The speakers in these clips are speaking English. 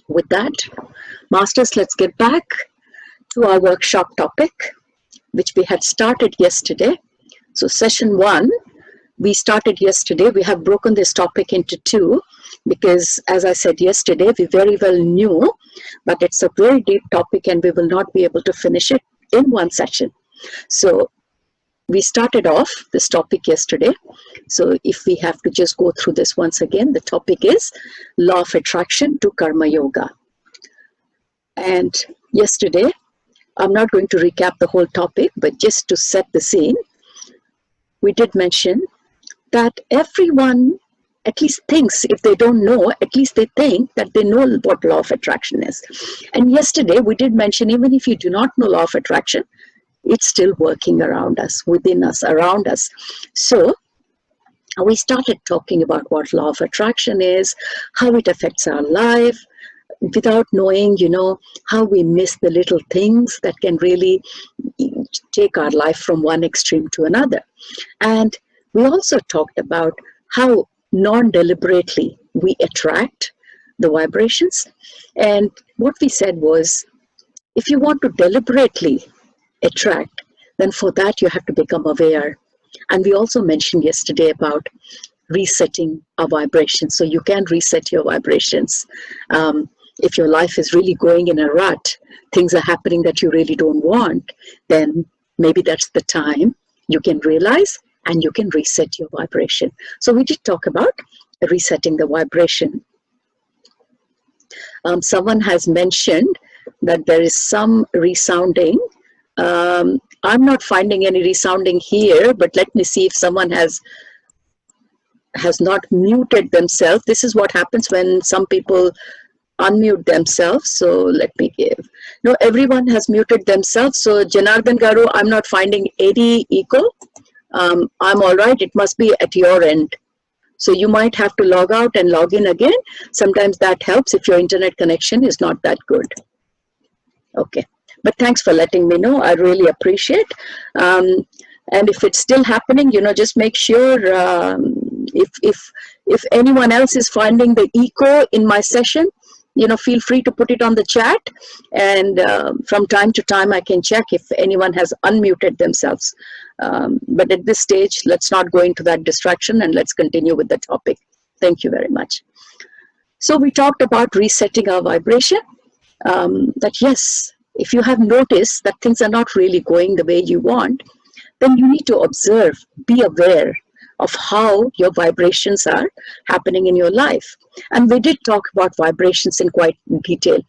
With that, Masters, let's get back to our workshop topic, which we had started yesterday. So session 1, we started yesterday. We have broken this topic into 2 because, as I said yesterday, we very well knew that it's a very deep topic and we will not be able to finish it in one session. So we started off this topic yesterday. So if we have to just go through this once again, the topic is Law of Attraction to Karma Yoga. And yesterday, I'm not going to recap the whole topic, but just to set the scene, we did mention that everyone at least thinks, if they don't know, at least they think that they know what law of attraction is. And yesterday we did mention, even if you do not know law of attraction, it's still working around us, within us, around us. So we started talking about what law of attraction is, how it affects our life, without knowing, how we miss the little things that can really take our life from one extreme to another. And we also talked about how non-deliberately we attract the vibrations. And what we said was, if you want to deliberately attract, then for that you have to become aware. And we also mentioned yesterday about resetting our vibrations. So you can reset your vibrations. If your life is really going in a rut, things are happening that you really don't want, then maybe that's the time you can realize and you can reset your vibration. So we did talk about resetting the vibration. Someone has mentioned that there is some resounding. I'm not finding any resounding here, but let me see if someone has not muted themselves. This is what happens when some people unmute themselves. So let me give. No, everyone has muted themselves. So Janardhan Garu, I'm not finding any echo. I'm all right. It must be at your end. So you might have to log out and log in again. Sometimes that helps if your internet connection is not that good. Okay. But thanks for letting me know. I really appreciate. And if it's still happening, just make sure if anyone else is finding the echo in my session, feel free to put it on the chat. And from time to time, I can check if anyone has unmuted themselves. But at this stage, let's not go into that distraction and let's continue with the topic. Thank you very much. So we talked about resetting our vibration. That yes, if you have noticed that things are not really going the way you want, then you need to observe, be aware of how your vibrations are happening in your life. And we did talk about vibrations in quite detail.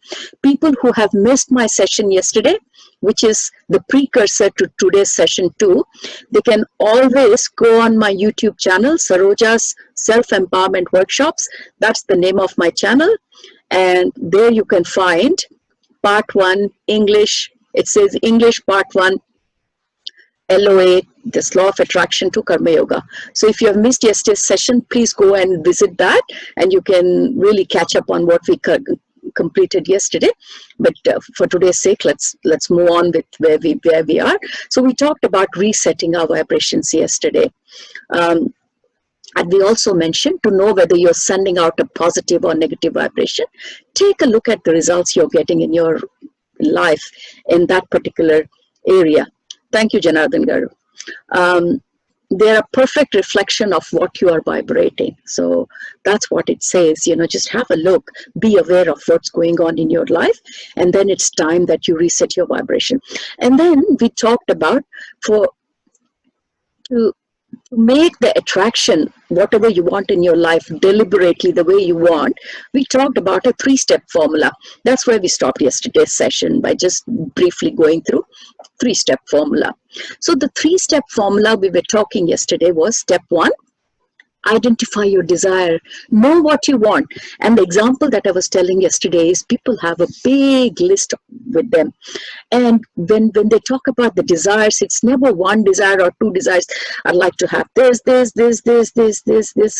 People who have missed my session yesterday, which is the precursor to today's session 2, they can always go on my YouTube channel, Saroja's Self-Empowerment Workshops. That's the name of my channel. And there you can find part 1, English. It says English part 1, LOA, this Law of Attraction to Karma Yoga. So if you have missed yesterday's session, please go and visit that and you can really catch up on what we completed yesterday. But for today's sake, let's move on with where we are. So we talked about resetting our vibrations yesterday. And we also mentioned, to know whether you're sending out a positive or negative vibration, take a look at the results you're getting in your life in that particular area. Thank you, Janardhan Garu. They're a perfect reflection of what you are vibrating. So that's what it says, just have a look, be aware of what's going on in your life, and then it's time that you reset your vibration. And then we talked about to make the attraction, whatever you want in your life, deliberately the way you want, we talked about a 3-step formula. That's where we stopped yesterday's session, by just briefly going through 3-step formula. So the 3-step formula we were talking yesterday was step 1, identify your desire, know what you want. And the example that I was telling yesterday is people have a big list with them. And when they talk about the desires, it's never one desire or 2 desires. I'd like to have this. So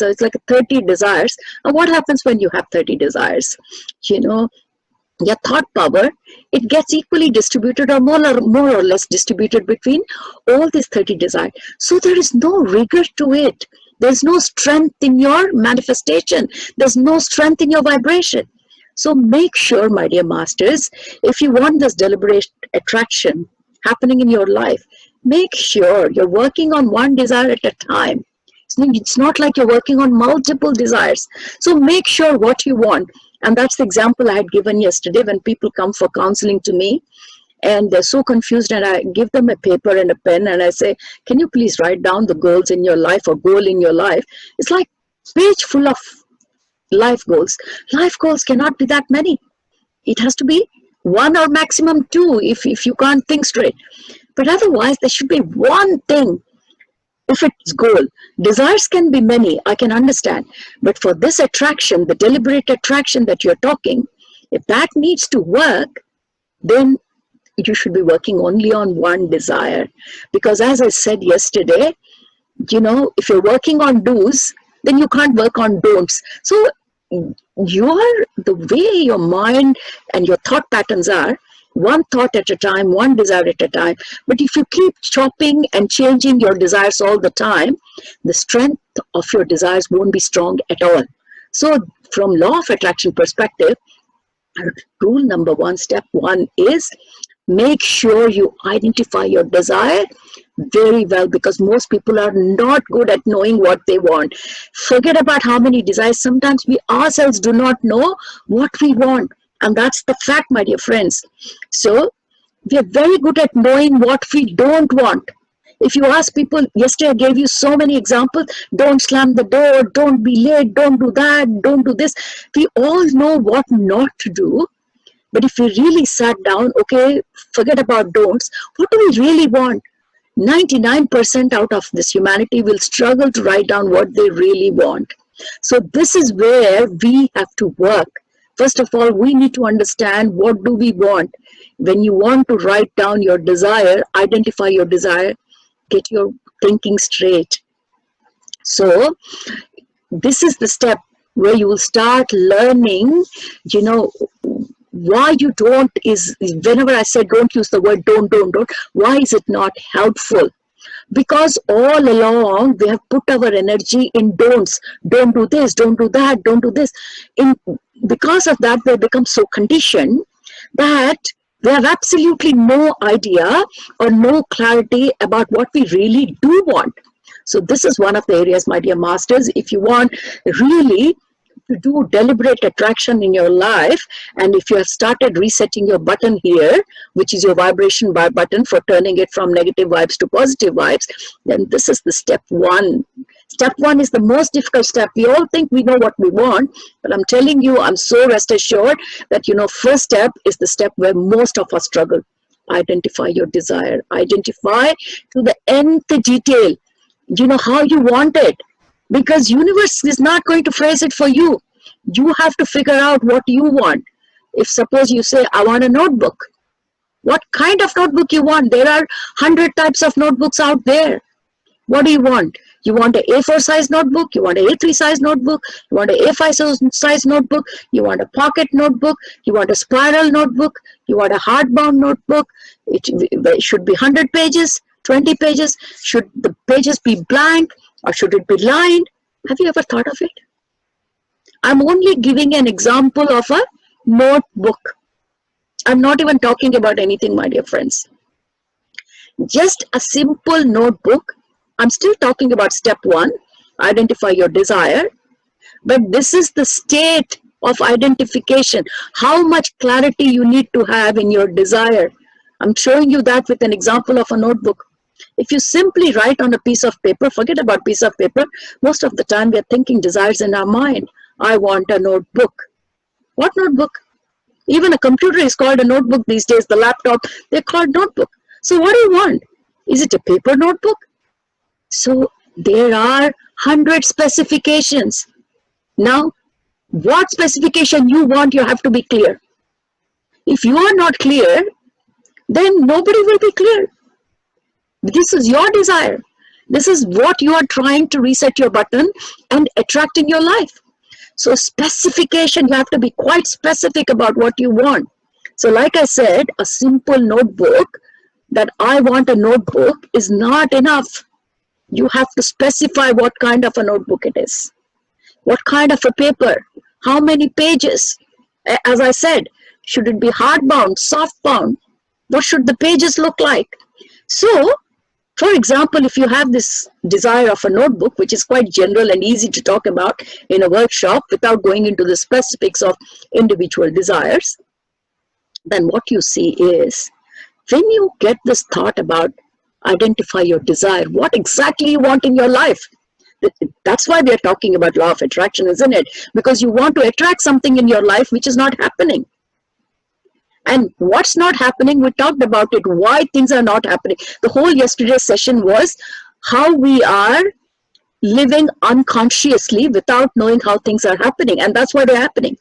it's like 30 desires. And what happens when you have 30 desires? Your thought power, it gets equally distributed or more or less distributed between all these 30 desires. So there is no rigor to it. There's no strength in your manifestation. There's no strength in your vibration. So make sure, my dear masters, if you want this deliberate attraction happening in your life, make sure you're working on one desire at a time. It's not like you're working on multiple desires. So make sure what you want. And that's the example I had given yesterday when people come for counseling to me and they're so confused, and I give them a paper and a pen and I say, can you please write down the goals in your life or goal in your life? It's like page full of life goals. Life goals cannot be that many. It has to be one or maximum two if you can't think straight. But otherwise, there should be one thing. If it's goal, desires can be many, I can understand. But for this attraction, the deliberate attraction that you're talking, if that needs to work, then you should be working only on one desire. Because as I said yesterday, if you're working on do's, then you can't work on don'ts. So the way your mind and your thought patterns are, one thought at a time, one desire at a time. But if you keep chopping and changing your desires all the time, the strength of your desires won't be strong at all. So from law of attraction perspective, rule number one, step one is make sure you identify your desire very well, because most people are not good at knowing what they want. Forget about how many desires. Sometimes we ourselves do not know what we want. And that's the fact, my dear friends. So we are very good at knowing what we don't want. If you ask people, yesterday I gave you so many examples, don't slam the door, don't be late, don't do that, don't do this. We all know what not to do. But if we really sat down, okay, forget about don'ts, what do we really want? 99% out of this humanity will struggle to write down what they really want. So this is where we have to work. First of all, we need to understand what do we want. When you want to write down your desire, identify your desire, get your thinking straight. So this is the step where you will start learning, why you don't is, whenever I say don't use the word don't, why is it not helpful? Because all along we have put our energy in don'ts. Don't do this, don't do that, don't do this. Because of that, we become so conditioned that we have absolutely no idea or no clarity about what we really do want. So this is one of the areas, my dear masters, if you want really to do deliberate attraction in your life, and if you have started resetting your button here, which is your vibration bar button for turning it from negative vibes to positive vibes, then this is the step one. Step one is the most difficult step. We all think we know what we want, but I'm telling you, I'm so rest assured that, first step is the step where most of us struggle. Identify your desire. Identify to the nth detail, how you want it. Because universe is not going to phrase it for you. You have to figure out what you want. If suppose you say, I want a notebook. What kind of notebook you want? There are 100 types of notebooks out there. What do you want? You want an A4 size notebook? You want an A3 size notebook? You want an A5 size notebook? You want a pocket notebook? You want a spiral notebook? You want a hardbound notebook? It should be 100 pages, 20 pages. Should the pages be blank? Or should it be lined? Have you ever thought of it? I'm only giving an example of a notebook. I'm not even talking about anything, my dear friends. Just a simple notebook. I'm still talking about step one, identify your desire. But this is the state of identification. How much clarity you need to have in your desire. I'm showing you that with an example of a notebook. If you simply write on a piece of paper, forget about piece of paper. Most of the time we are thinking desires in our mind. I want a notebook. What notebook? Even a computer is called a notebook these days. The laptop, they're called notebook. So what do you want? Is it a paper notebook? So there are 100 specifications. Now, what specification you want, you have to be clear. If you are not clear, then nobody will be clear. This is your desire. This is what you are trying to reset your button and attract in your life. So specification, you have to be quite specific about what you want. So like I said, a simple notebook, that I want a notebook, is not enough. You have to specify what kind of a notebook it is. What kind of a paper? How many pages? As I said, should it be hardbound, softbound? What should the pages look like? So, for example, if you have this desire of a notebook, which is quite general and easy to talk about in a workshop without going into the specifics of individual desires, then what you see is, when you get this thought about identify your desire, what exactly you want in your life. That's why we are talking about law of attraction, isn't it? Because you want to attract something in your life which is not happening. And what's not happening, we talked about it, why things are not happening. The whole yesterday's session was how we are living unconsciously without knowing how things are happening, and that's why they're happening.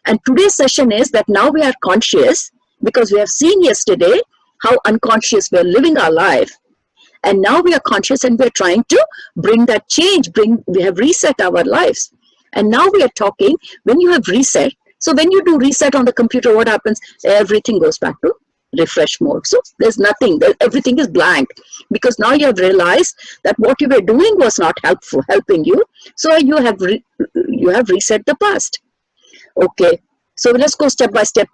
And today's session is that now we are conscious, because we have seen yesterday how unconscious we are living our life, and now we are conscious and we are trying to bring that change, we have reset our lives. And now we are talking, when you have reset, so when you do reset on the computer, what happens? Everything goes back to refresh mode. So there's nothing, everything is blank, because now you have realized that what you were doing was not helping you. So you have reset the past. Okay, so let's go step by step.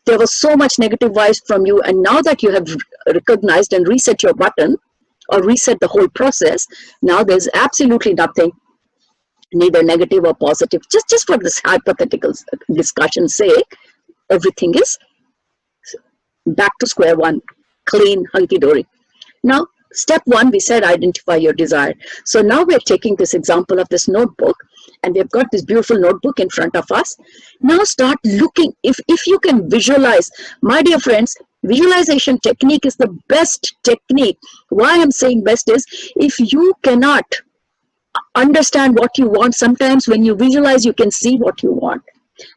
There was so much negative vibes from you, and now that you have recognized and reset your button or reset the whole process, now there's absolutely nothing, neither negative or positive. Just for this hypothetical discussion's sake, everything is back to square one, clean, hunky-dory. Now, step one, we said identify your desire. So now we're taking this example of this notebook, and we've got this beautiful notebook in front of us. Now start looking, if you can visualize. My dear friends, visualization technique is the best technique. Why I'm saying best is, if you cannot understand what you want, sometimes when you visualize, you can see what you want.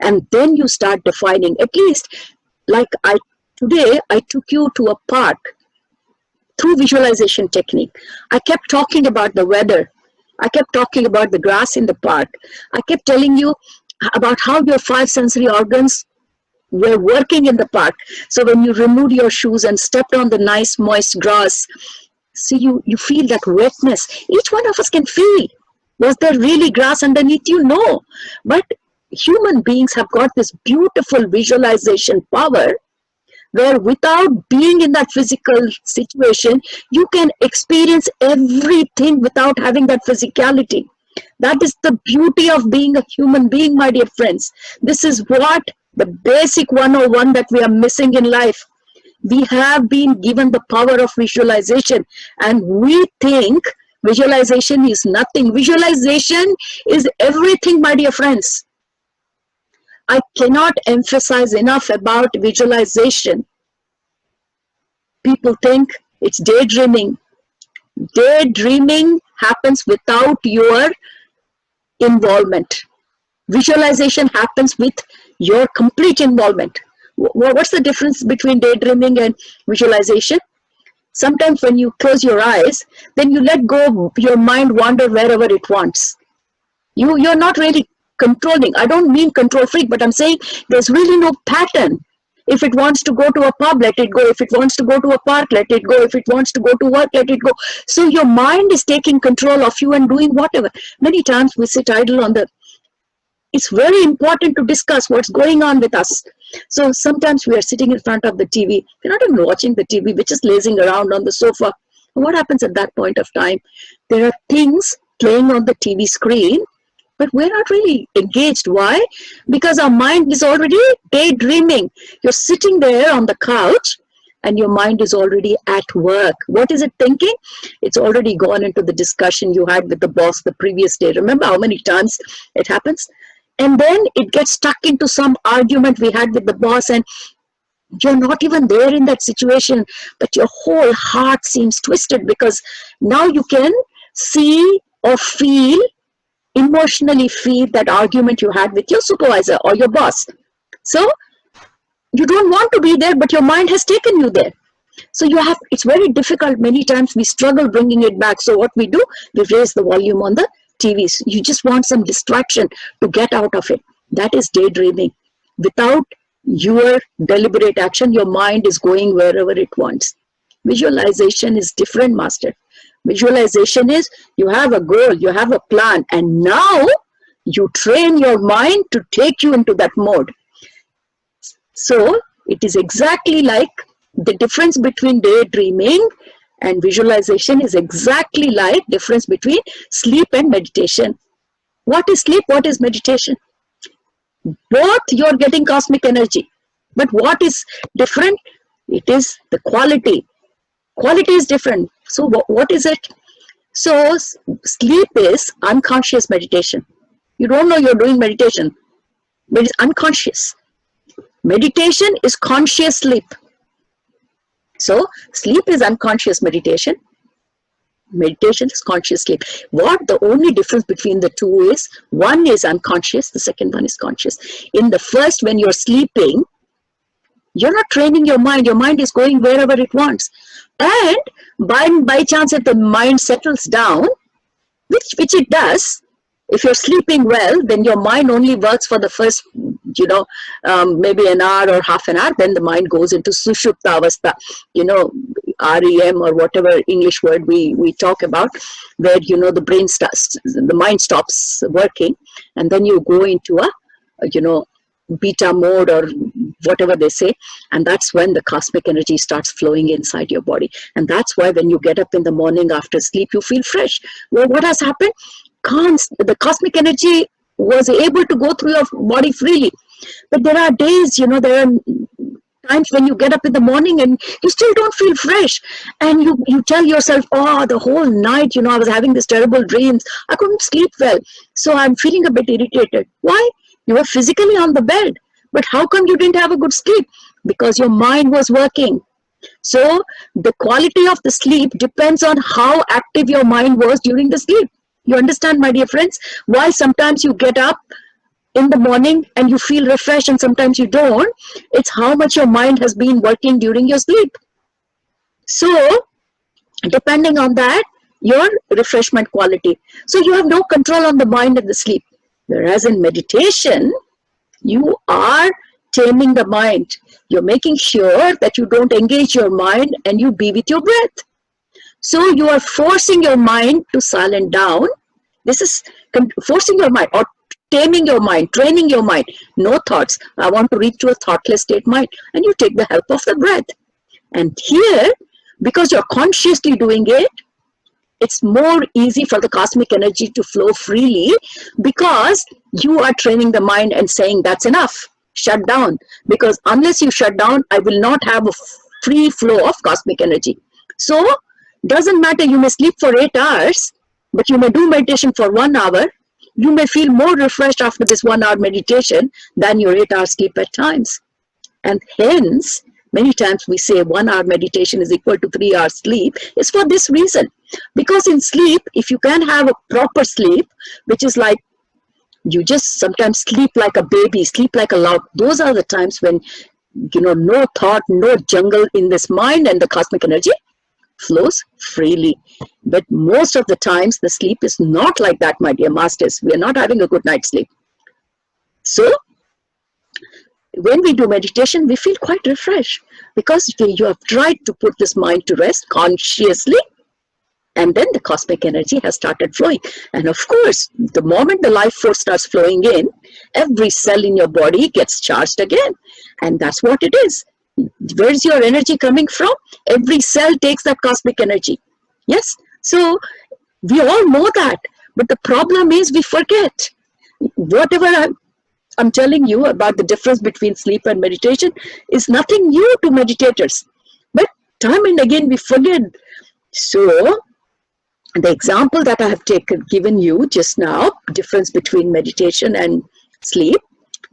And then you start defining, at least, like today I took you to a park through visualization technique. I kept talking about the weather. I kept talking about the grass in the park. I kept telling you about how your 5 sensory organs were working in the park. So when you removed your shoes and stepped on the nice moist grass, see, you feel that wetness. Each one of us can feel. Was there really grass underneath you? No. But human beings have got this beautiful visualization power, where without being in that physical situation, you can experience everything without having that physicality. That is the beauty of being a human being, my dear friends. This is what the basic 101 that we are missing in life. We have been given the power of visualization, and we think visualization is nothing. Visualization is everything, my dear friends. I cannot emphasize enough about visualization. People think it's daydreaming. Daydreaming happens without your involvement. Visualization happens with your complete involvement. What's the difference between daydreaming and visualization? Sometimes when you close your eyes, then you let go, your mind wander wherever it wants. You're not really controlling. I don't mean control freak, but I'm saying there's really no pattern. If it wants to go to a pub, let it go. If it wants to go to a park, let it go. If it wants to go to work, let it go. So your mind is taking control of you and doing whatever. Many times we sit idle on the... It's very important to discuss what's going on with us. So sometimes we are sitting in front of the TV. We're not even watching the TV. We're just lazing around on the sofa. What happens at that point of time? There are things playing on the TV screen, but we're not really engaged. Why? Because our mind is already daydreaming. You're sitting there on the couch and your mind is already at work. What is it thinking? It's already gone into the discussion you had with the boss the previous day. Remember how many times it happens? And then it gets stuck into some argument we had with the boss, and you're not even there in that situation, but your whole heart seems twisted, because now you can see or feel, emotionally feel that argument you had with your supervisor or your boss. So you don't want to be there, but your mind has taken you there. So it's very difficult. Many times we struggle bringing it back. So what we do, we raise the volume on the TVs. You just want some distraction to get out of it. That is daydreaming. Without your deliberate action, your mind is going wherever it wants. Visualization is different, master. Visualization is, you have a goal, you have a plan, and now you train your mind to take you into that mode. So it is exactly like the difference between daydreaming and visualization is exactly like difference between sleep and meditation. What is sleep? What is meditation? Both you're getting cosmic energy. But what is different? It is the quality. Quality is different. So what is it? So sleep is unconscious meditation. You don't know you're doing meditation, but it's unconscious. Meditation is conscious sleep. So sleep is unconscious meditation. Meditation is conscious sleep. What the only difference between the two is, one is unconscious, the second one is conscious. In the first, when you're sleeping, you're not training your mind is going wherever it wants. And by chance, if the mind settles down, which it does, if you're sleeping well, then your mind only works for the first, maybe an hour or half an hour. Then the mind goes into sushupta avastha, REM or whatever English word we talk about, where, the mind stops working, and then you go into a, beta mode or whatever they say, and that's when the cosmic energy starts flowing inside your body. And that's why when you get up in the morning after sleep, you feel fresh. Well, what has happened? The cosmic energy was able to go through your body freely. But there are days, there are times when you get up in the morning and you still don't feel fresh, and you tell yourself, oh, the whole night, I was having these terrible dreams, I couldn't sleep well, so I'm feeling a bit irritated. Why? You were physically on the bed, but how come you didn't have a good sleep? Because your mind was working. So the quality of the sleep depends on how active your mind was during the sleep. You understand, my dear friends? Why sometimes you get up in the morning and you feel refreshed and sometimes you don't? It's how much your mind has been working during your sleep. So depending on that, your refreshment quality. So you have no control on the mind in the sleep. Whereas in meditation, you are taming the mind. You're making sure that you don't engage your mind and you be with your breath. So you are forcing your mind to silent down. This is forcing your mind or taming your mind, training your mind. No thoughts. I want to reach to a thoughtless state mind. And you take the help of the breath. And here, because you're consciously doing it, it's more easy for the cosmic energy to flow freely, because you are training the mind and saying, that's enough, shut down. Because unless you shut down, I will not have a free flow of cosmic energy. So doesn't matter, you may sleep for 8 hours, but you may do meditation for 1 hour. You may feel more refreshed after this 1 hour meditation than your 8 hour sleep at times. And hence, many times we say 1 hour meditation is equal to 3 hours sleep. It's for this reason. Because in sleep, if you can have a proper sleep, which is like you just sometimes sleep like a baby, sleep like a lark, those are the times when, no thought, no jungle in this mind, and the cosmic energy flows freely. But most of the times, the sleep is not like that, my dear masters. We are not having a good night's sleep. So when we do meditation, we feel quite refreshed, because you have tried to put this mind to rest consciously, and then the cosmic energy has started flowing. And of course, the moment the life force starts flowing in, every cell in your body gets charged again. And that's what it is. Where's your energy coming from? Every cell takes that cosmic energy. Yes? So we all know that. But the problem is we forget. Whatever I'm telling you about the difference between sleep and meditation is nothing new to meditators. But time and again we forget. So the example that I have given you just now, difference between meditation and sleep,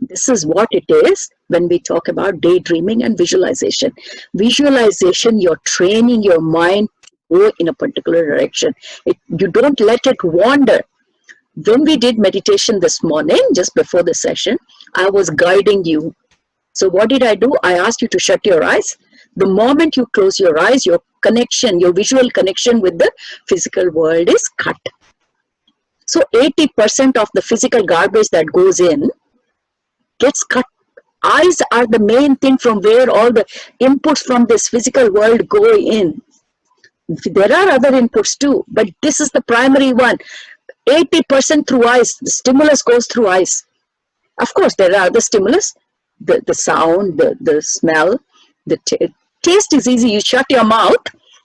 this is what it is when we talk about daydreaming and visualization. Visualization, you're training your mind to go in a particular direction. You don't let it wander. When we did meditation this morning, just before the session, I was guiding you. So what did I do? I asked you to shut your eyes. The moment you close your eyes, your connection, your visual connection with the physical world is cut. So 80% of the physical garbage that goes in gets cut. Eyes are the main thing from where all the inputs from this physical world go in. There are other inputs too, but this is the primary one. 80% through eyes. The stimulus goes through eyes. Of course, there are other stimulus, the sound, the smell, the taste is easy. You shut your mouth,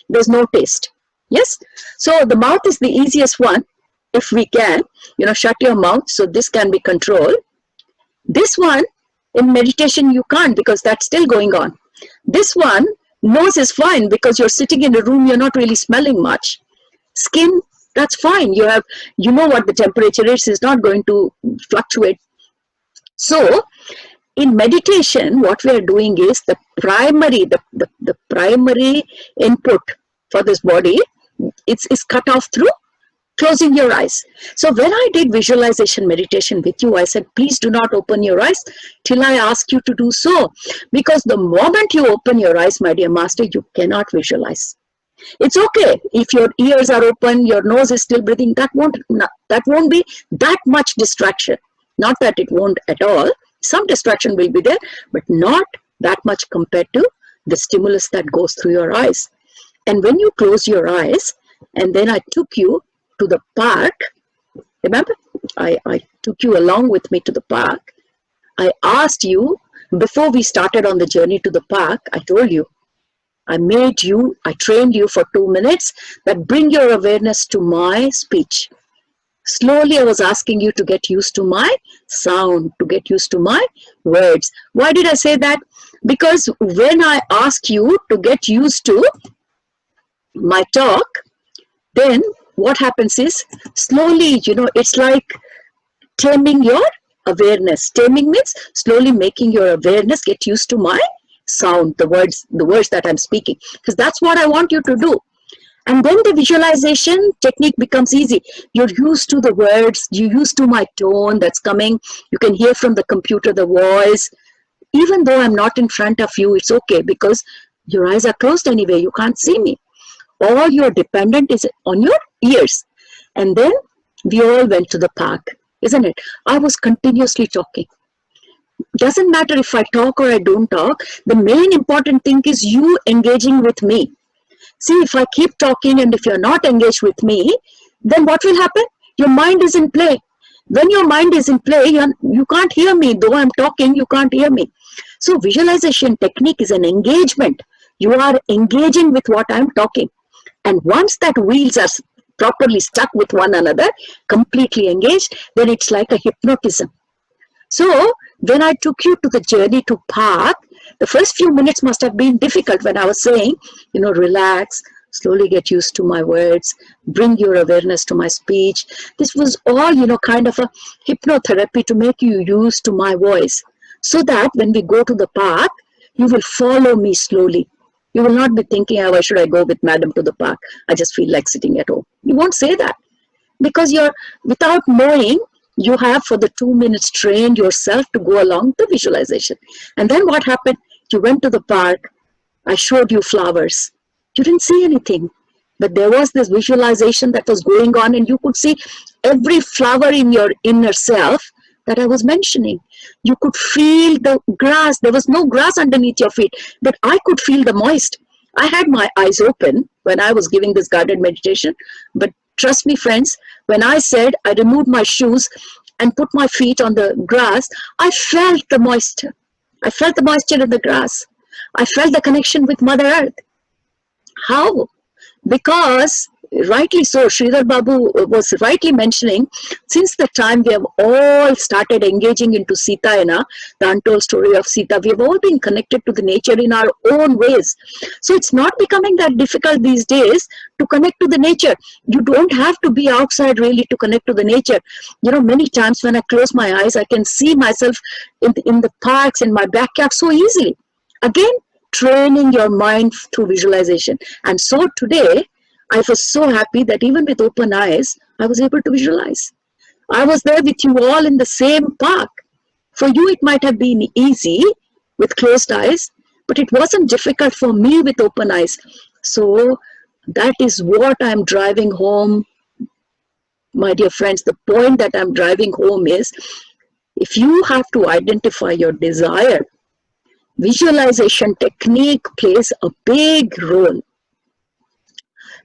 there's no taste. Yes, so the mouth is the easiest one. If we can, shut your mouth, so this can be controlled. This one in meditation you can't, because that's still going on. This one, nose is fine because you're sitting in a room, you're not really smelling much. Skin, that's fine. You know what the temperature is, it's not going to fluctuate. So in meditation, what we are doing is the primary input for this body, it's cut off through closing your eyes. So when I did visualization meditation with you, I said, please do not open your eyes till I ask you to do so. Because the moment you open your eyes, my dear master, you cannot visualize. It's okay if your ears are open, your nose is still breathing, that won't be that much distraction. Not that it won't at all. Some distraction will be there, but not that much compared to the stimulus that goes through your eyes. And when you close your eyes, and then I took you to the park, remember, I took you along with me to the park. I asked you, before we started on the journey to the park, I told you, I trained you for 2 minutes that bring your awareness to my speech. Slowly I was asking you to get used to my sound, to get used to my words. Why did I say that? Because when I ask you to get used to my talk, then what happens is, slowly, it's like taming your awareness. Taming means slowly making your awareness get used to my sound, the words that I'm speaking, because that's what I want you to do. And then the visualization technique becomes easy. You're used to the words, you're used to my tone that's coming. You can hear from the computer the voice. Even though I'm not in front of you, it's okay, because your eyes are closed anyway, you can't see me. All you're dependent is on your ears. And then we all went to the park, isn't it? I was continuously talking. Doesn't matter if I talk or I don't talk. The main important thing is you engaging with me. See, if I keep talking and if you're not engaged with me, then what will happen? Your mind is in play. When your mind is in play, you can't hear me. Though I'm talking, you can't hear me. So visualization technique is an engagement. You are engaging with what I'm talking. And once that wheels are properly stuck with one another, completely engaged, then it's like a hypnotism. So when I took you to the journey to park, the first few minutes must have been difficult when I was saying, relax, slowly get used to my words, bring your awareness to my speech. This was all, kind of a hypnotherapy to make you used to my voice, so that when we go to the park, you will follow me slowly. You will not be thinking, why should I go with madam to the park? I just feel like sitting at home. You won't say that, because without knowing, you have for the 2 minutes trained yourself to go along the visualization. And then what happened? You went to the park. I showed you flowers. You didn't see anything, but there was this visualization that was going on, and you could see every flower in your inner self that I was mentioning. You could feel the grass. There was no grass underneath your feet, but I could feel the moist. I had my eyes open when I was giving this guided meditation, but trust me, friends, when I said I removed my shoes and put my feet on the grass, I felt the moisture. I felt the moisture in the grass. I felt the connection with Mother Earth. How? Because, rightly so, Sridhar Babu was rightly mentioning, since the time we have all started engaging into Sitayana, the untold story of Sita, we have all been connected to the nature in our own ways. So it's not becoming that difficult these days to connect to the nature. You don't have to be outside really to connect to the nature. Many times when I close my eyes, I can see myself in the parks, in my backyard so easily. Again, training your mind through visualization. And so today, I was so happy that even with open eyes, I was able to visualize. I was there with you all in the same park. For you, it might have been easy with closed eyes, but it wasn't difficult for me with open eyes. So that is what I'm driving home, my dear friends. The point that I'm driving home is, if you have to identify your desire, visualization technique plays a big role.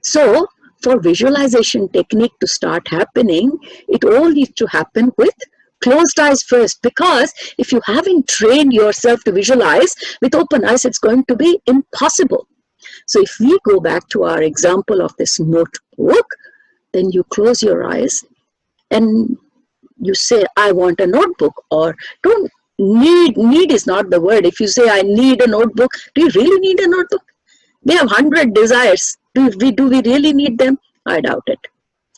So for visualization technique to start happening, it all needs to happen with closed eyes first, because if you haven't trained yourself to visualize with open eyes, it's going to be impossible. So if we go back to our example of this notebook, then you close your eyes and you say, I want a notebook. Or don't need is not the word. If you say, I need a notebook, do you really need a notebook? We have 100 desires. Do we really need them? I doubt it.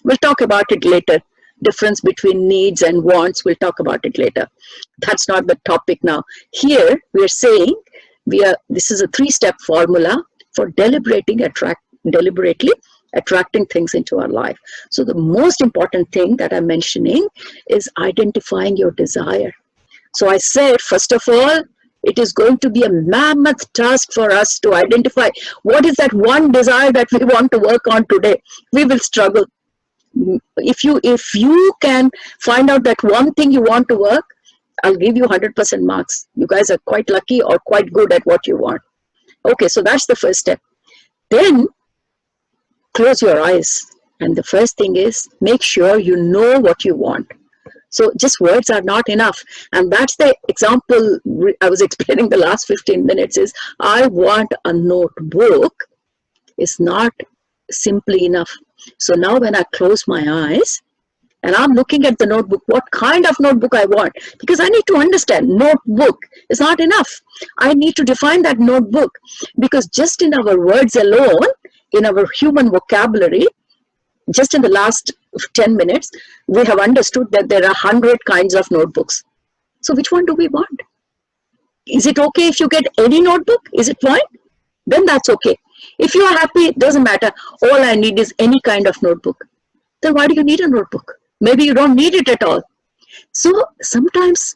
We'll talk about it later. Difference between needs and wants, we'll talk about it later. That's not the topic now. Here we are saying this is a 3-step formula for deliberately attracting things into our life. So the most important thing that I'm mentioning is identifying your desire. So I said, first of all, it is going to be a mammoth task for us to identify what is that one desire that we want to work on today. We will struggle. If you can find out that one thing you want to work, I'll give you 100% marks. You guys are quite lucky or quite good at what you want. Okay, so that's the first step. Then close your eyes. And the first thing is, make sure you know what you want. So just words are not enough. And that's the example I was explaining the last 15 minutes is, I want a notebook is not simply enough. So now when I close my eyes and I'm looking at the notebook, what kind of notebook I want, because I need to understand notebook is not enough. I need to define that notebook, because just in our words alone, in our human vocabulary, just in the last 10 minutes, we have understood that there are 100 kinds of notebooks. So which one do we want? Is it okay if you get any notebook? Is it fine? Then that's okay. If you are happy, it doesn't matter. All I need is any kind of notebook. Then why do you need a notebook? Maybe you don't need it at all. So sometimes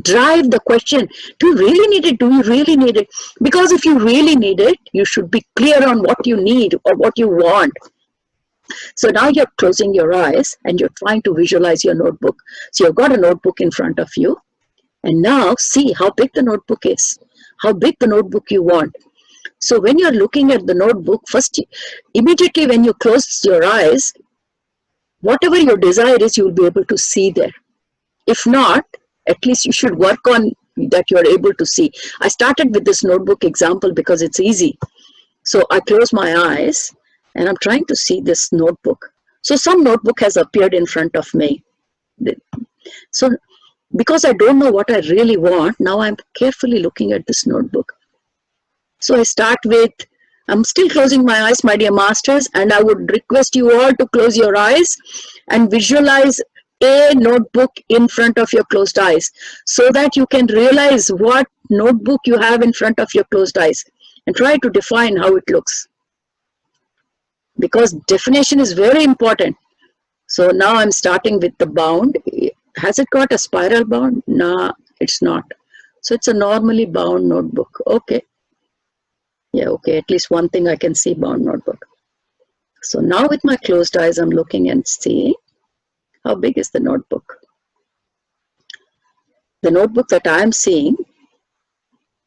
drive the question, do you really need it? Do you really need it? Because if you really need it, you should be clear on what you need or what you want. So now you're closing your eyes and you're trying to visualize your notebook. So you've got a notebook in front of you. And now see how big the notebook is, how big the notebook you want. So when you're looking at the notebook, first, immediately when you close your eyes, whatever your desire is, you'll be able to see there. If not, at least you should work on that you're able to see. I started with this notebook example because it's easy. So I close my eyes and I'm trying to see this notebook. So some notebook has appeared in front of me. So because I don't know what I really want, now I'm carefully looking at this notebook. So I start with, I'm still closing my eyes, my dear masters, and I would request you all to close your eyes and visualize a notebook in front of your closed eyes so that you can realize what notebook you have in front of your closed eyes and try to define how it looks. Because definition is very important. So now I'm starting with the bound. Has it got a spiral bound? No, it's not. So it's a normally bound notebook. Okay. Yeah, okay. At least one thing I can see, bound notebook. So now with my closed eyes, I'm looking and seeing how big is the notebook. The notebook that I'm seeing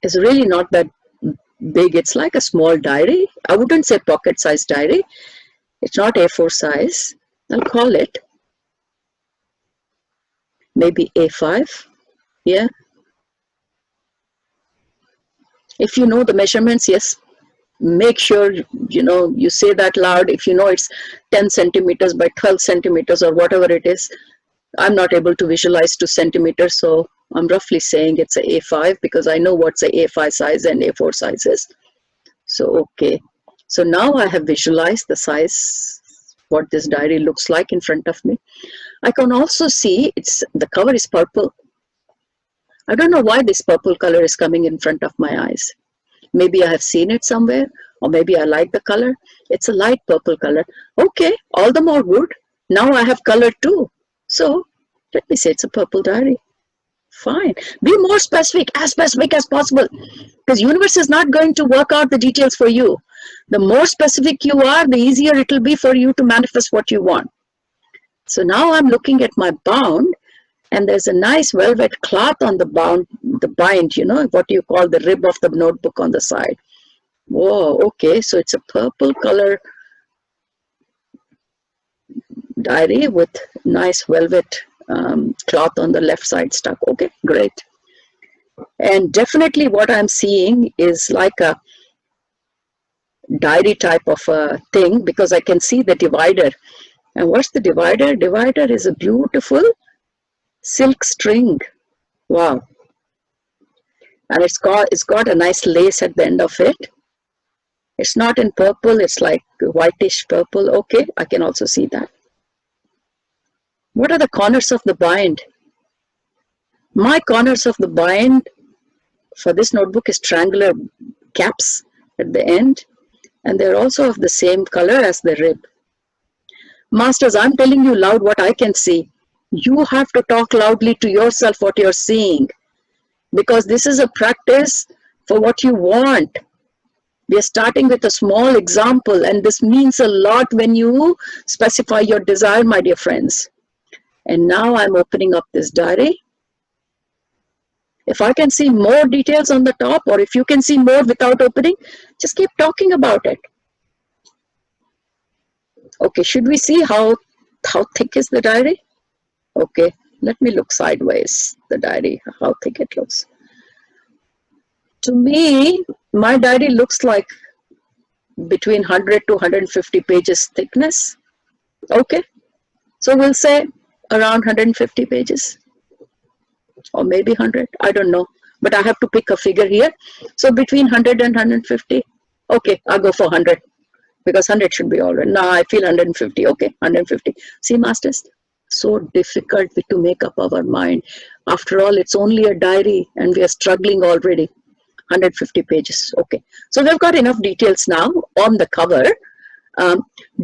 is really not that big. It's like a small diary. I wouldn't say pocket size diary. It's not A4 size. I'll call it maybe A5. Yeah. If you know the measurements, yes, make sure you say that loud. If you know it's 10 centimeters by 12 centimeters or whatever it is, I'm not able to visualize 2 centimeters, so I'm roughly saying it's a A5 because I know what's a A5 size and A4 size is. So okay, so now I have visualized the size, what this diary looks like in front of me. I can also see the cover is purple. I don't know why this purple color is coming in front of my eyes. Maybe I have seen it somewhere, or maybe I like the color. It's a light purple color. Okay, all the more good. Now I have color too. So let me say it's a purple diary. Fine. Be more specific as possible, because universe is not going to work out the details for you. The more specific you are, the easier it will be for you to manifest what you want. So now I'm looking at my bound, and there's a nice velvet cloth on the bind, what you call the rib of the notebook on the side. Whoa, okay, so it's a purple color diary with nice velvet cloth on the left side stuck. Okay, great. And definitely what I'm seeing is like a diary type of a thing, because I can see the divider. And what's the divider? Divider is a beautiful silk string. Wow. And it's got a nice lace at the end of it. It's not in purple, it's like whitish purple. Okay, I can also see that. What are the corners of the bind? My corners of the bind for this notebook is triangular caps at the end, and they're also of the same color as the rib. Masters, I'm telling you loud what I can see. You have to talk loudly to yourself what you're seeing, because this is a practice for what you want. We are starting with a small example, and this means a lot when you specify your desire, my dear friends. And now I'm opening up this diary. If I can see more details on the top, or if you can see more without opening, just keep talking about it. Okay, should we see how thick is the diary? Okay, let me look sideways, the diary, how thick it looks. To me, my diary looks like between 100 to 150 pages thickness. Okay, so we'll say around 150 pages, or maybe 100, I don't know, but I have to pick a figure here. So between 100 and 150. Okay, I'll go for 100, because 100 should be all right. Now I feel 150. Okay, 150. See, masters, so difficult to make up our mind. After all, it's only a diary and we are struggling already. 150 pages. Okay, so we've got enough details now on the cover.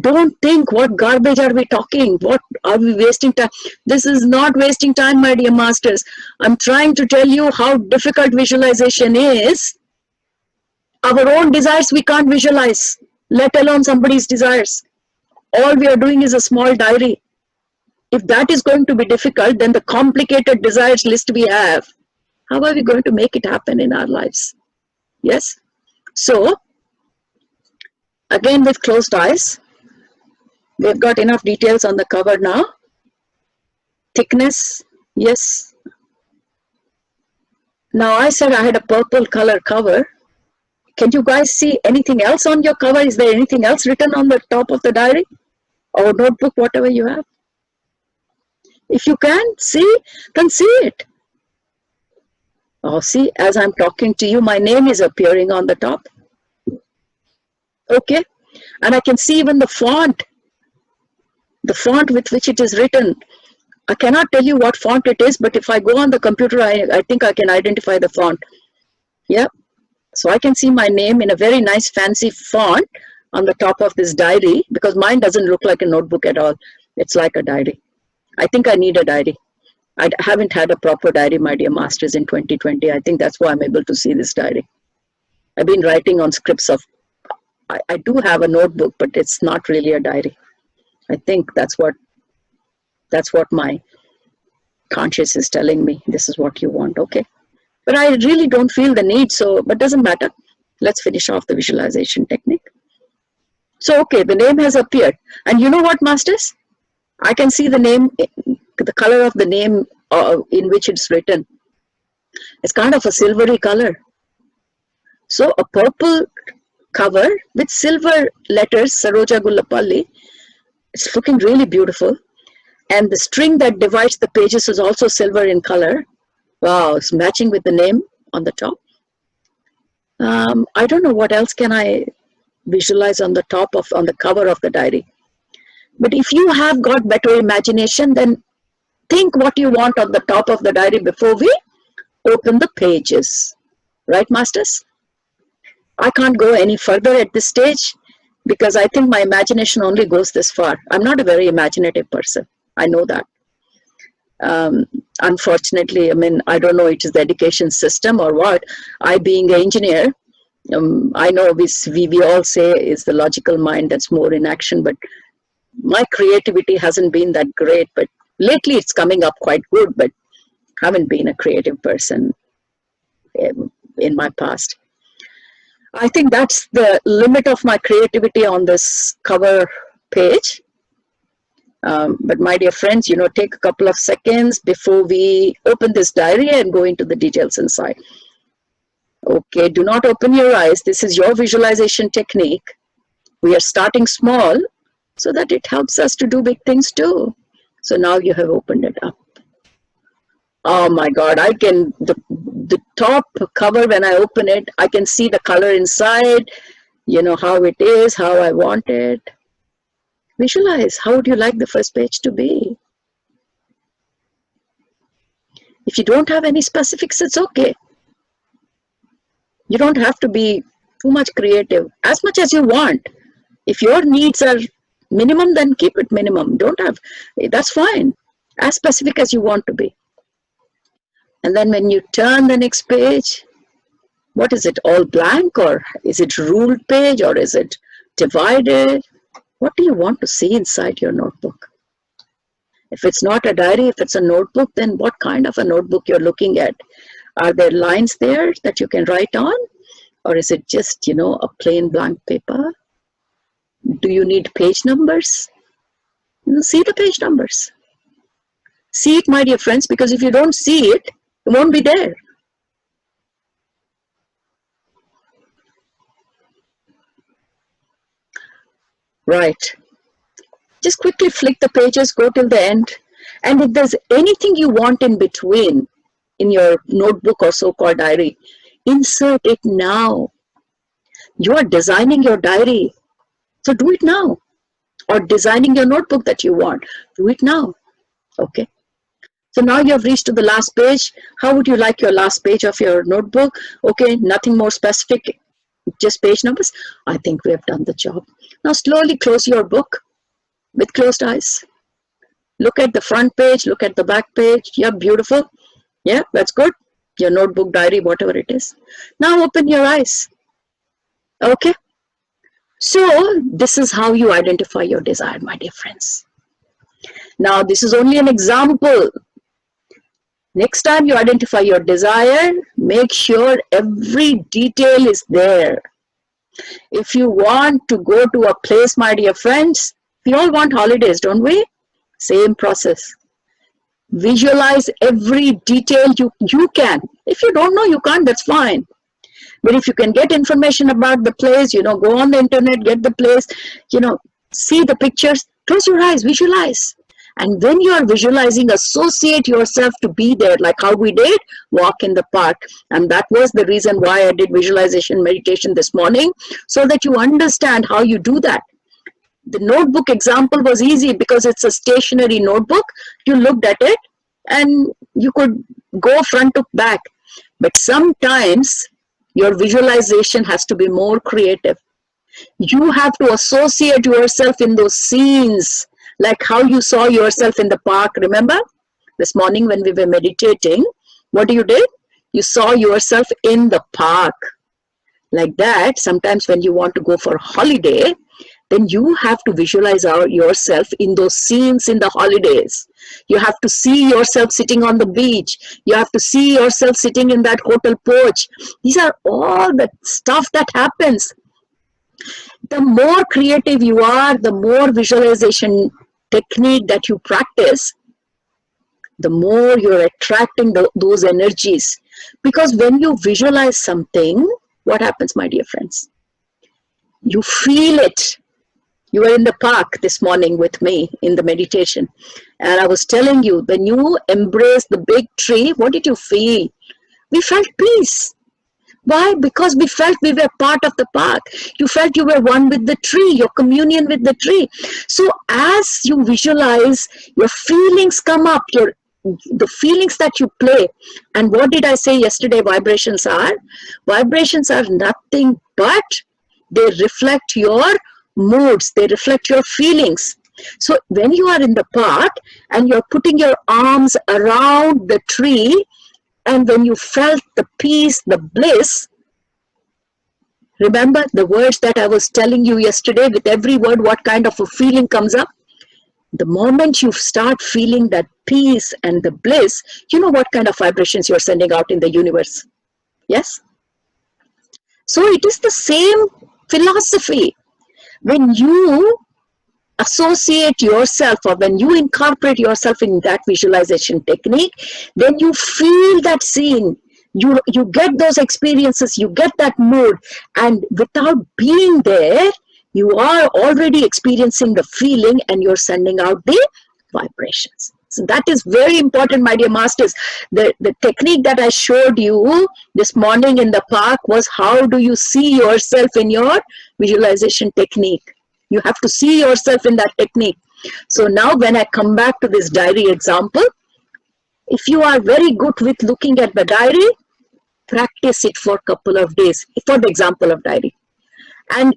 Don't think what garbage are we talking, what are we wasting time. This is not wasting time, my dear masters. I'm trying to tell you how difficult visualization is. Our own desires we can't visualize, let alone somebody's desires. All we are doing is a small diary. If that is going to be difficult, then the complicated desires list we have, how are we going to make it happen in our lives? Yes? So, again with closed eyes, we've got enough details on the cover now. Thickness, yes. Now I said I had a purple color cover. Can you guys see anything else on your cover? Is there anything else written on the top of the diary or notebook, whatever you have? If you can see, then see it. Oh, see, as I'm talking to you, my name is appearing on the top. Okay, and I can see even the font with which it is written. I cannot tell you what font it is, but if I go on the computer, I think I can identify the font. Yeah, so I can see my name in a very nice fancy font on the top of this diary, because mine doesn't look like a notebook at all. It's like a diary. I think I need a diary. I haven't had a proper diary, my dear masters, in 2020. I think that's why I'm able to see this diary. I've been writing on scripts of, I do have a notebook, but it's not really a diary. I think that's what my conscience is telling me. This is what you want, okay? But I really don't feel the need, so, but doesn't matter. Let's finish off the visualization technique. So, okay, the name has appeared. And you know what, masters? I can see the name, the color of the name in which it's written. It's kind of a silvery color. So a purple cover with silver letters, Saroja Gullapalli. It's looking really beautiful. And the string that divides the pages is also silver in color. Wow, it's matching with the name on the top. I don't know what else can I visualize on the top of, on the cover of the diary. But if you have got better imagination, then think what you want on the top of the diary before we open the pages. Right, masters? I can't go any further at this stage because I think my imagination only goes this far. I'm not a very imaginative person. I know that. Unfortunately, I mean, I don't know it is the education system or what. I, being an engineer, I know we all say it's the logical mind that's more in action, but my creativity hasn't been that great. But lately it's coming up quite good, but haven't been a creative person in my past. I think that's the limit of my creativity on this cover page. But my dear friends, take a couple of seconds before we open this diary and go into the details inside. Okay, do not open your eyes. This is your visualization technique. We are starting small so that it helps us to do big things too. So now you have opened it up. Oh my God, the top cover, when I open it, I can see the color inside, how it is, how I want it. Visualize, how would you like the first page to be? If you don't have any specifics, it's okay. You don't have to be too much creative, as much as you want. If your needs are minimum, then keep it minimum. That's fine. As specific as you want to be. And then when you turn the next page, what is it, all blank, or is it ruled page, or is it divided? What do you want to see inside your notebook? If it's not a diary, if it's a notebook, then what kind of a notebook you're looking at? Are there lines there that you can write on? Or is it just, a plain blank paper? Do you need page numbers? See the page numbers. See it, my dear friends, because if you don't see it, it won't be there. Right. Just quickly flick the pages, go till the end. And if there's anything you want in between in your notebook or so-called diary, insert it now. You are designing your diary, so do it now. Or designing your notebook that you want, do it now. Okay. So now you have reached to the last page. How would you like your last page of your notebook? Okay, nothing more specific, just page numbers. I think we have done the job. Now slowly close your book with closed eyes. Look at the front page, look at the back page. Yeah, beautiful. Yeah, that's good. Your notebook, diary, whatever it is. Now open your eyes. Okay. So this is how you identify your desire, my dear friends. Now this is only an example. Next time you identify your desire, make sure every detail is there. If you want to go to a place, my dear friends, we all want holidays, don't we? Same process. Visualize every detail you can. If you don't know, you can't, that's fine. But if you can get information about the place, go on the internet, get the place, see the pictures, close your eyes, visualize. And when you are visualizing, associate yourself to be there, like how we did walk in the park. And that was the reason why I did visualization meditation this morning, so that you understand how you do that. The notebook example was easy because it's a stationary notebook. You looked at it and you could go front to back. But sometimes your visualization has to be more creative. You have to associate yourself in those scenes, like how you saw yourself in the park. Remember this morning when we were meditating, what you did? You saw yourself in the park. Like that, sometimes when you want to go for a holiday, then you have to visualize yourself in those scenes in the holidays. You have to see yourself sitting on the beach. You have to see yourself sitting in that hotel porch. These are all the stuff that happens. The more creative you are, the more visualization technique that you practice, the more you're attracting those energies. Because when you visualize something, what happens, my dear friends? You feel it. You were in the park this morning with me in the meditation. And I was telling you, when you embrace the big tree, what did you feel? We felt peace. Why? Because we felt we were part of the park. You felt you were one with the tree, your communion with the tree. So as you visualize, your feelings come up, the feelings that you play. And what did I say yesterday vibrations are? Vibrations are nothing but they reflect your moods, they reflect your feelings. So when you are in the park and you're putting your arms around the tree, and when you felt the peace, the bliss, remember the words that I was telling you yesterday, with every word, what kind of a feeling comes up? The moment you start feeling that peace and the bliss, you know what kind of vibrations you're sending out in the universe. Yes? So it is the same philosophy. When you associate yourself, or when you incorporate yourself in that visualization technique, then you feel that scene. You get those experiences, you get that mood, and without being there, you are already experiencing the feeling and you're sending out the vibrations. So that is very important, my dear masters. The technique that I showed you this morning in the park was how do you see yourself in your visualization technique. You have to see yourself in that technique. So now when I come back to this diary example, if you are very good with looking at the diary, practice it for a couple of days, for the example of diary. And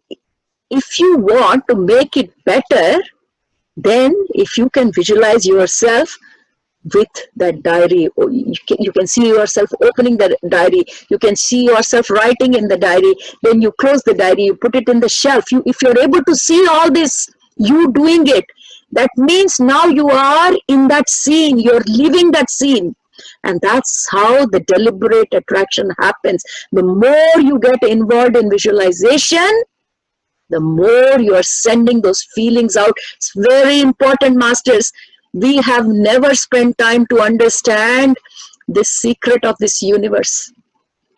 if you want to make it better, then if you can visualize yourself with that diary, or you can see yourself opening the diary, you can see yourself writing in the diary, then you close the diary, you put it in the shelf. If you're able to see all this, you doing it, that means now you are in that scene, you're living that scene. And that's how the deliberate attraction happens. The more you get involved in visualization, the more you are sending those feelings out. It's very important, masters. We have never spent time to understand the secret of this universe.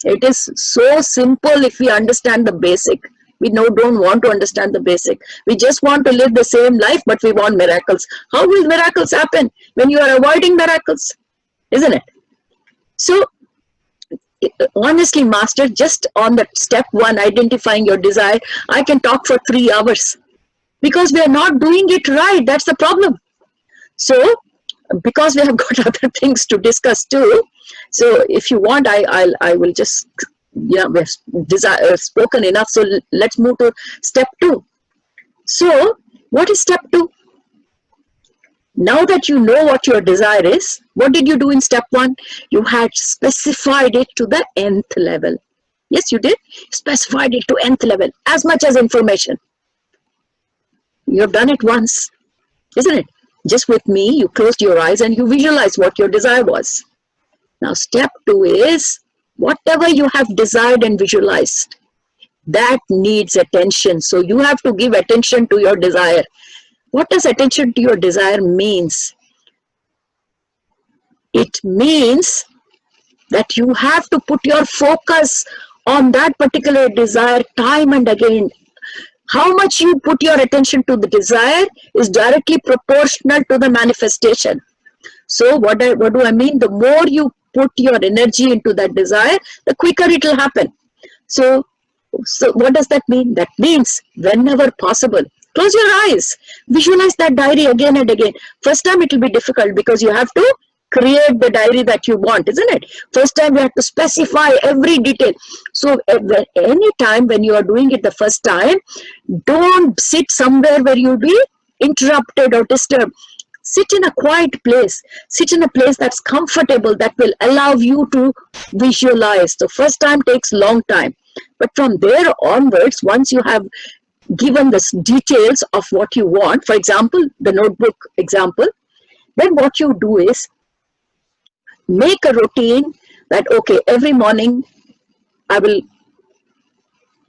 It is so simple if we understand the basic. We don't want to understand the basic. We just want to live the same life, but we want miracles. How will miracles happen when you are avoiding miracles? Isn't it? So, honestly, master, just on that step one, identifying your desire, I can talk for 3 hours because we are not doing it right. That's the problem. So, because we have got other things to discuss too, so if you want, I will just, we have spoken enough. So let's move to step 2. So, what is step 2? Now that you know what your desire is, what did you do in step 1? You had specified it to the nth level. Yes, you did. Specified it to nth level, as much as information. You have done it once, isn't it? Just with me, you closed your eyes and you visualized what your desire was. Now, step 2 is whatever you have desired and visualized, that needs attention. So you have to give attention to your desire. What does attention to your desire means? It means that you have to put your focus on that particular desire time and again. How much you put your attention to the desire is directly proportional to the manifestation. So what do I mean? The more you put your energy into that desire, the quicker it will happen. So what does that mean? That means whenever possible, close your eyes, visualize that diary again and again. First time it will be difficult because you have to create the diary that you want, isn't it? First time you have to specify every detail. So any time when you are doing it the first time, don't sit somewhere where you'll be interrupted or disturbed. Sit in a quiet place. Sit in a place that's comfortable, that will allow you to visualize. The first time takes long time. But from there onwards, once you have given the details of what you want, for example, the notebook example, then what you do is make a routine that, okay, every morning the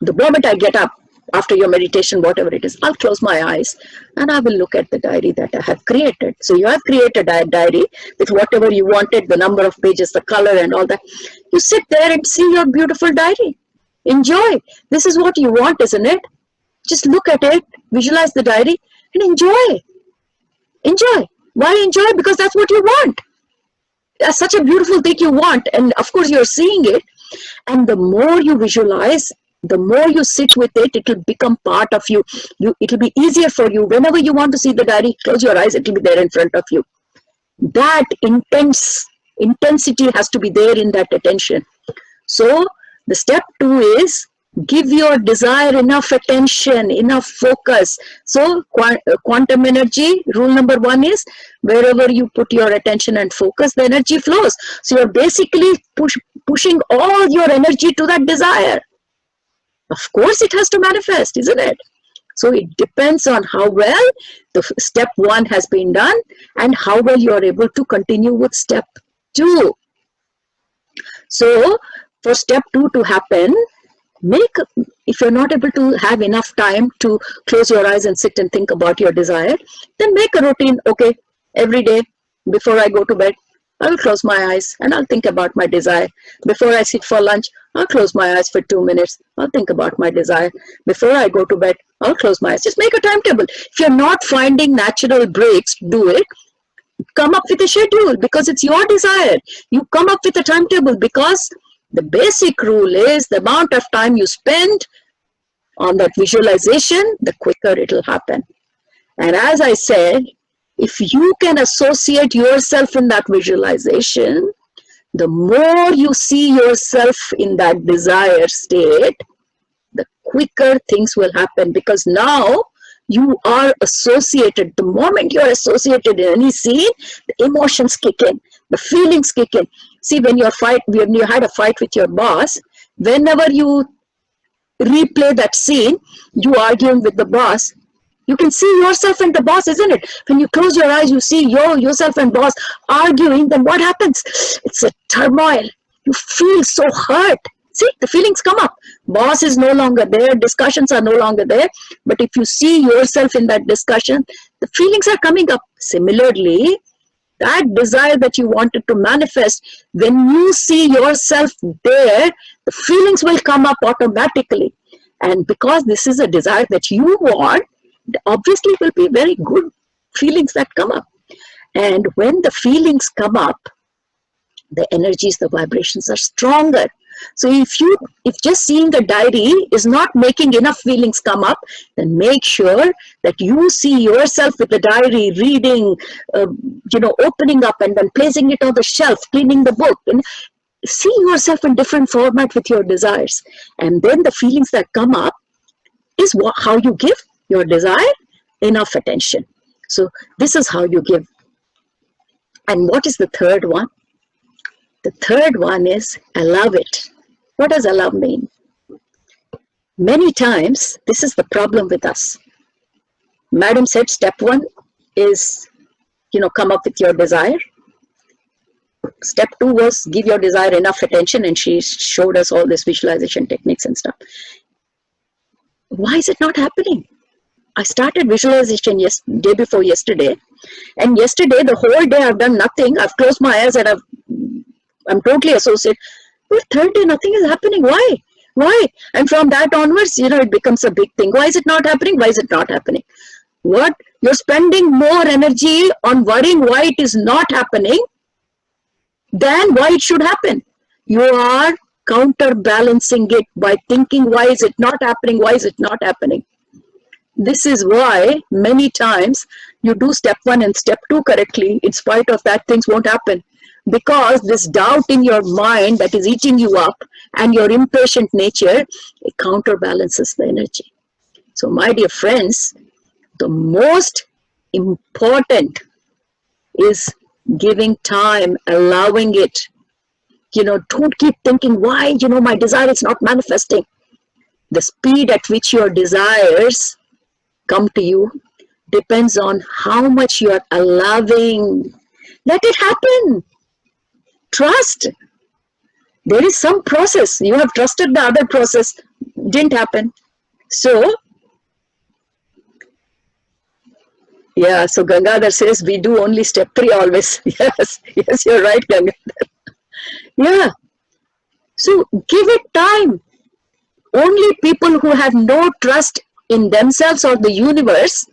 moment I get up after your meditation, whatever it is, I'll close my eyes and I will look at the diary that I have created. So you have created a diary with whatever you wanted, the number of pages, the color and all that. You sit there and see your beautiful diary. Enjoy. This is what you want, isn't it? Just look at it, visualize the diary and enjoy. Enjoy. Why enjoy? Because that's what you want. That's such a beautiful thing you want. And of course you're seeing it. And the more you visualize, the more you sit with it, it will become part of you. It will be easier for you. Whenever you want to see the diary, close your eyes, it will be there in front of you. That intensity has to be there in that attention. So the step 2 is give your desire enough attention, enough focus. So quantum energy, rule number 1 is wherever you put your attention and focus, the energy flows. So you're basically pushing all your energy to that desire. Of course it has to manifest, isn't it? So it depends on how well the step 1 has been done and how well you are able to continue with step 2. So for step 2 to happen, If you're not able to have enough time to close your eyes and sit and think about your desire, then make a routine. Okay, every day before I go to bed, I'll close my eyes and I'll think about my desire. Before I sit for lunch, I'll close my eyes for 2 minutes. I'll think about my desire. Before I go to bed, I'll close my eyes. Just make a timetable. If you're not finding natural breaks to do it, come up with a schedule, because it's your desire. You come up with a timetable, because the basic rule is the amount of time you spend on that visualization, the quicker it'll happen. And as I said, if you can associate yourself in that visualization, the more you see yourself in that desire state, the quicker things will happen, because now you are associated. The moment you are associated in any scene, the emotions kick in, the feelings kick in. See, when you had a fight with your boss, whenever you replay that scene, you arguing with the boss, you can see yourself and the boss, isn't it? When you close your eyes, you see yourself and boss arguing, then what happens? It's a turmoil. You feel so hurt. See, the feelings come up. Boss is no longer there. Discussions are no longer there. But if you see yourself in that discussion, the feelings are coming up. Similarly, that desire that you wanted to manifest, when you see yourself there, the feelings will come up automatically. And because this is a desire that you want, obviously will be very good feelings that come up. And when the feelings come up, the energies, the vibrations are stronger. So if just seeing a diary is not making enough feelings come up, then make sure that you see yourself with the diary, reading, opening up and then placing it on the shelf, cleaning the book, and see yourself in different format with your desires. And then the feelings that come up is how you give your desire enough attention. So this is how you give. And what is the third one? The third one is allow it. What does allow mean? Many times, this is the problem with us. Madam said step one is, come up with your desire. Step two was give your desire enough attention, and she showed us all this visualization techniques and stuff. Why is it not happening? I started visualization day before yesterday, and yesterday the whole day I've done nothing. I've closed my eyes and I'm totally associated. But third day nothing is happening. Why? And from that onwards, it becomes a big thing. Why is it not happening? Why is it not happening? What? You're spending more energy on worrying why it is not happening than why it should happen. You are counterbalancing it by thinking, why is it not happening? Why is it not happening? This is why many times you do step one and step two correctly. In spite of that, things won't happen. Because this doubt in your mind that is eating you up and your impatient nature, it counterbalances the energy. So my dear friends, the most important is giving time, allowing it. Don't keep thinking, why, my desire is not manifesting. The speed at which your desires come to you depends on how much you are allowing. Let it happen. Trust. There is some process. You have trusted the other process. Didn't happen. So Gangadhar says we do only step 3 always. Yes, you're right, Gangadhar. Yeah. So give it time. Only people who have no trust in themselves or the universe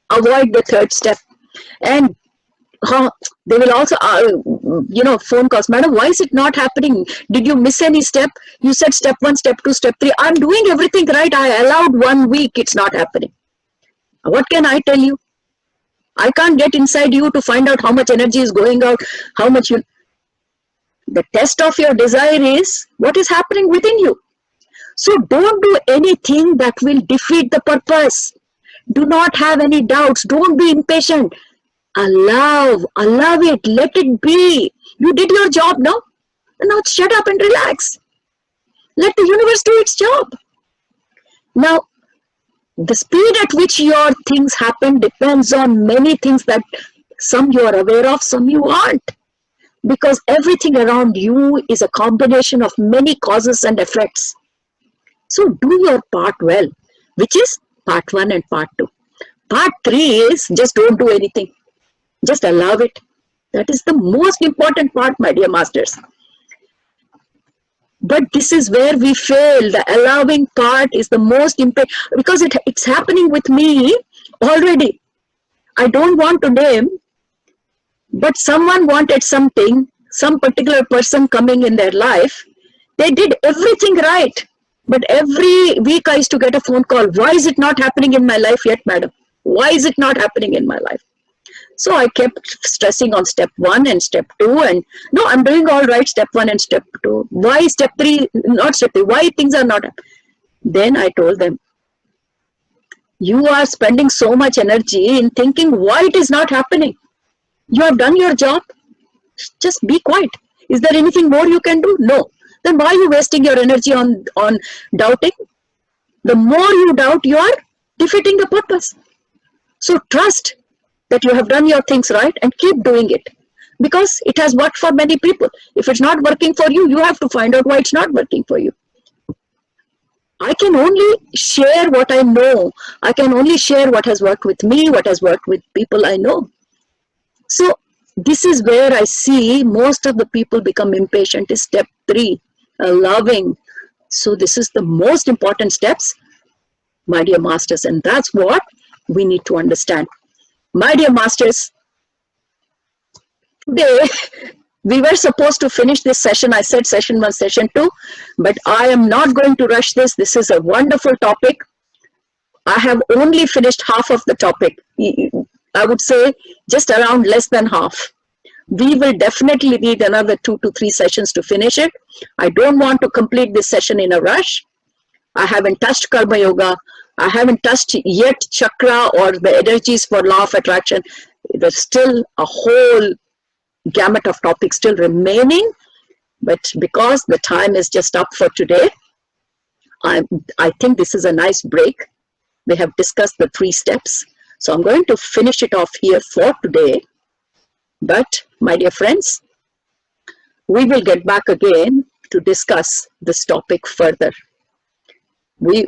avoid the third step. And they will also, phone calls. Madam, why is it not happening? Did you miss any step? You said step 1, step 2, step 3. I'm doing everything right. I allowed 1 week. It's not happening. What can I tell you? I can't get inside you to find out how much energy is going out, how much you... The test of your desire is what is happening within you. So don't do anything that will defeat the purpose. Do not have any doubts. Don't be impatient. Allow it. Let it be. You did your job now. Now shut up and relax. Let the universe do its job. Now, the speed at which your things happen depends on many things that some you are aware of, some you aren't. Because everything around you is a combination of many causes and effects. So do your part well, which is part 1 and part 2. Part 3 is just don't do anything. Just allow it. That is the most important part, my dear masters. But this is where we fail. The allowing part is the most important, because it's happening with me already. I don't want to name, but someone wanted something, some particular person coming in their life. They did everything right. But every week I used to get a phone call. Why is it not happening in my life yet, madam? Why is it not happening in my life? So I kept stressing on step 1 and step 2, and no, I'm doing all right, step 1 and step 2. Why step 3, not step 3? Why things are not happening? Then I told them, you are spending so much energy in thinking why it is not happening. You have done your job. Just be quiet. Is there anything more you can do? No. Then why are you wasting your energy on doubting? The more you doubt, you are defeating the purpose. So trust that you have done your things right and keep doing it, because it has worked for many people. If it's not working for you, you have to find out why it's not working for you. I can only share what I know. I can only share what has worked with me, what has worked with people I know. So this is where I see most of the people become impatient, is step 3, allowing. So this is the most important steps, my dear masters, and that's what we need to understand. My dear masters, today we were supposed to finish this session. I said session 1, session 2, but I am not going to rush this. This is a wonderful topic. I have only finished half of the topic. I would say just around less than half. We will definitely need another 2 to 3 sessions to finish it. I don't want to complete this session in a rush. I haven't touched Karma Yoga. I haven't touched yet chakra or the energies for law of attraction. There's still a whole gamut of topics still remaining. But because the time is just up for today, I think this is a nice break. We have discussed the 3 steps. So I'm going to finish it off here for today. But my dear friends, we will get back again to discuss this topic further. We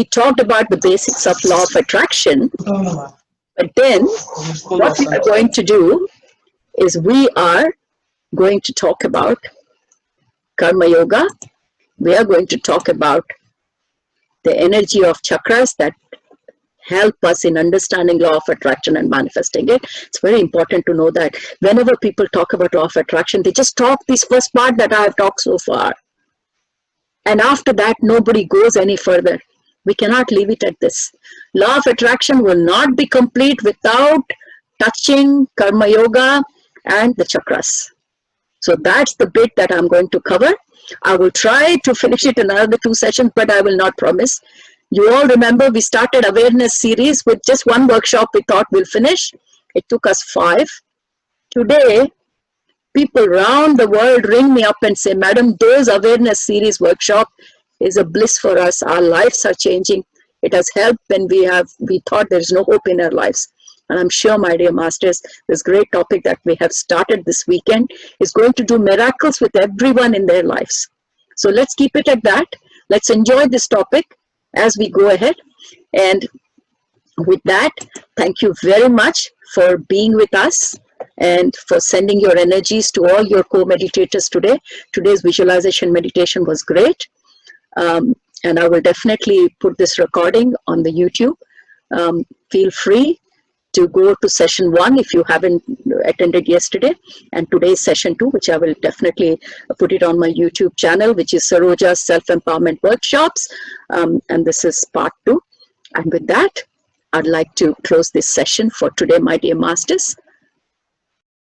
talked about the basics of law of attraction, but then what we are going to do is we are going to talk about Karma Yoga. We are going to talk about the energy of chakras that help us in understanding law of attraction and manifesting it. It's very important to know that whenever people talk about law of attraction, they just talk this first part that I have talked so far. And after that, nobody goes any further. We cannot leave it at this. Law of attraction will not be complete without touching Karma Yoga and the chakras. So that's the bit that I'm going to cover. I will try to finish it in another 2 sessions, but I will not promise. You all remember we started awareness series with just 1 workshop we thought we'll finish. It took us 5. Today, people around the world ring me up and say, Madam, those awareness series workshop is a bliss for us. Our lives are changing. It has helped when we thought there's no hope in our lives. And I'm sure, my dear masters, this great topic that we have started this weekend is going to do miracles with everyone in their lives. So let's keep it at that. Let's enjoy this topic as we go ahead. And with that, thank you very much for being with us and for sending your energies to all your co-meditators today. Today's visualization meditation was great. And I will definitely put this recording on the YouTube. Feel free to go to session 1 if you haven't attended yesterday, and today's session 2, which I will definitely put it on my YouTube channel, which is Saroja's Self-Empowerment Workshops, and this is part 2. And with that, I'd like to close this session for today, my dear masters.